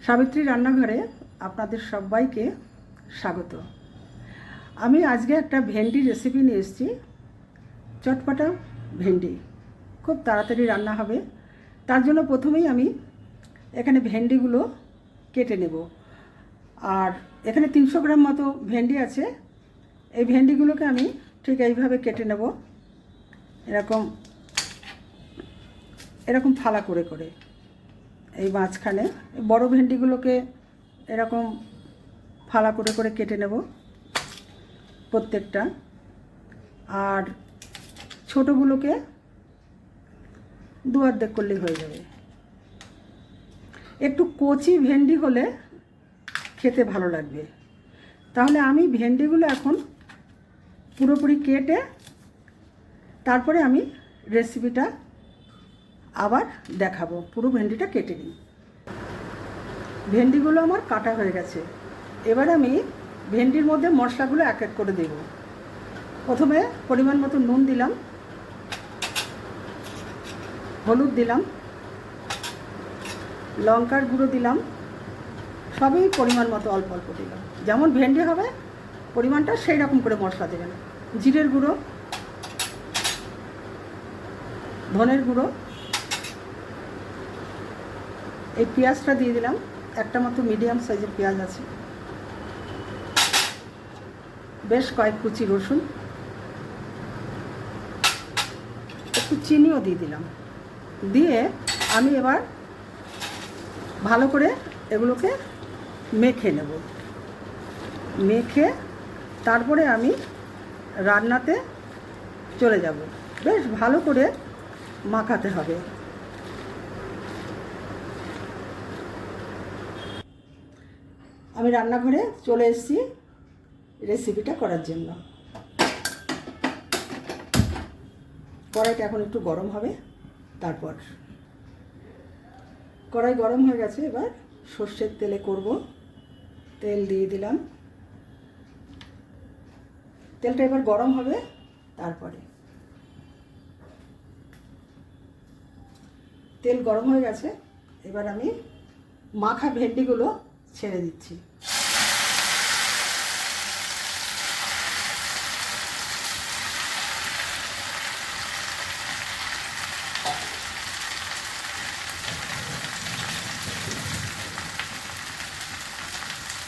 সাবিত্রী রান্নাঘরে আপনাদের সবাইকে স্বাগত। আমি আজকে একটা ভেন্ডি রেসিপি নিয়ে এসেছি। চটপটা ভেন্ডি, খুব তাড়াতাড়ি রান্না হবে। তার জন্য প্রথমেই আমি এখানে ভেন্ডিগুলো কেটে নেব। আর এখানে 300 গ্রাম মতো ভেন্ডি আছে। এই ভেন্ডিগুলোকে আমি ঠিক এইভাবে কেটে নেব, এরকম এরকম ফালা করে করে। এই মাঝখানে বড় ভেন্ডিগুলোকে এরকম ফালা করে করে কেটে নেব প্রত্যেকটা, আর ছোটোগুলোকে দু অর্ধেক করলেই হয়ে যাবে। একটু কচি ভেন্ডি হলে খেতে ভালো লাগবে। তাহলে আমি ভেন্ডিগুলো এখন পুরোপুরি কেটে তারপরে আমি রেসিপিটা আবার দেখাবো। পুরো ভেন্ডিটা কেটে নিই। ভেন্ডিগুলো আমার কাটা হয়ে গেছে। এবার আমি ভেন্ডির মধ্যে মশলাগুলো এক এক করে দেব। প্রথমে পরিমাণ মতো নুন দিলাম, হলুদ দিলাম, লঙ্কার গুঁড়ো দিলাম, সবই পরিমাণ মতো অল্প অল্প দিলাম। যেমন ভেন্ডি হবে পরিমাণটা সেই রকম করে মশলা দেবেন। জিরের গুঁড়ো, ধনের গুঁড়ো, এই পেঁয়াজটা দিয়ে দিলাম। একটা মতো মিডিয়াম সাইজের পেঁয়াজ আছে, বেশ কয়েক কুচি রসুন, একটু চিনিও দিয়ে দিলাম। দিয়ে আমি এবার ভালো করে এগুলোকে মেখে নেব। মেখে তারপরে আমি রান্নাতে চলে যাব। বেশ ভালো করে মাখাতে হবে। আমি রান্নাঘরে চলে এসেছি রেসিপিটা করার জন্য। কড়াইটা এখন একটু গরম হবে। তারপর কড়াই গরম হয়ে গেছে, এবার সর্ষের তেলে করব। তেল দিয়ে দিলাম। তেলটা এবার গরম হবে। তারপরে তেল গরম হয়ে গেছে, এবার আমি মাখা ভেন্ডিগুলো ছেড়ে দিচ্ছি।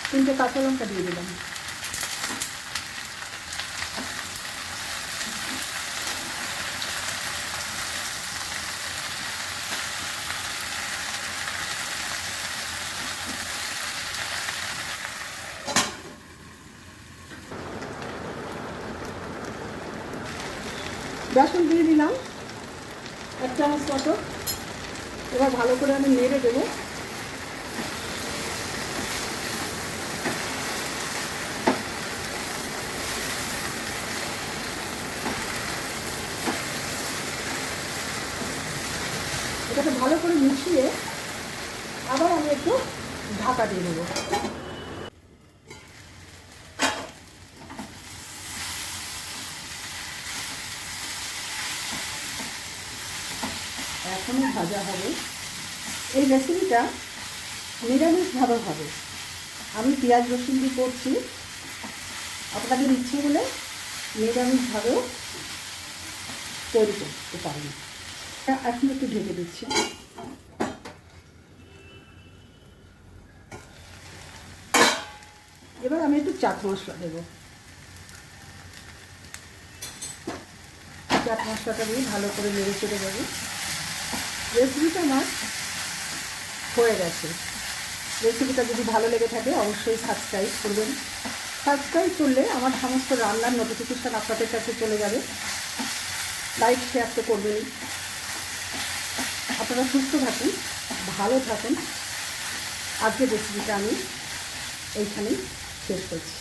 তিনটে কাঁচা লঙ্কা দিয়ে দিলাম। বেসন দিয়ে দিলাম 1 চামচ মতো। এবার ভালো করে আমি নেড়ে দেবো। এটাকে ভালো করে মিশিয়ে আবার আমি একটু ঢাকা দিয়ে দেবো। এখনই ভাজা হবে। এই রেসিপিটা নিরামিষভাবে হবে। আমি পেঁয়াজ রসুন দিয়ে করছি। আপনাদের ইচ্ছে হলে নিরামিষভাবেও তৈরি করতে পারেন। এখন একটু ঢেকে দিচ্ছি। এবার আমি একটু চাট মশলা দেবো। চাট মশলাটা দিয়ে ভালো করে নেড়ে চেড়ে দেবো। রেসিপিটা আমার হয়ে গেছে। রেসিপিটা যদি ভালো লেগে থাকে অবশ্যই সাবস্ক্রাইব করবেন। সাবস্ক্রাইব করলে আমার সমস্ত রান্নার নোটিফিকেশান আপনাদের কাছে চলে যাবে। লাইক শেয়ার তো করবেন। আপনারা সুস্থ থাকুন, ভালো থাকুন। আজকের রেসিপিটা আমি এইখানেই শেষ করছি।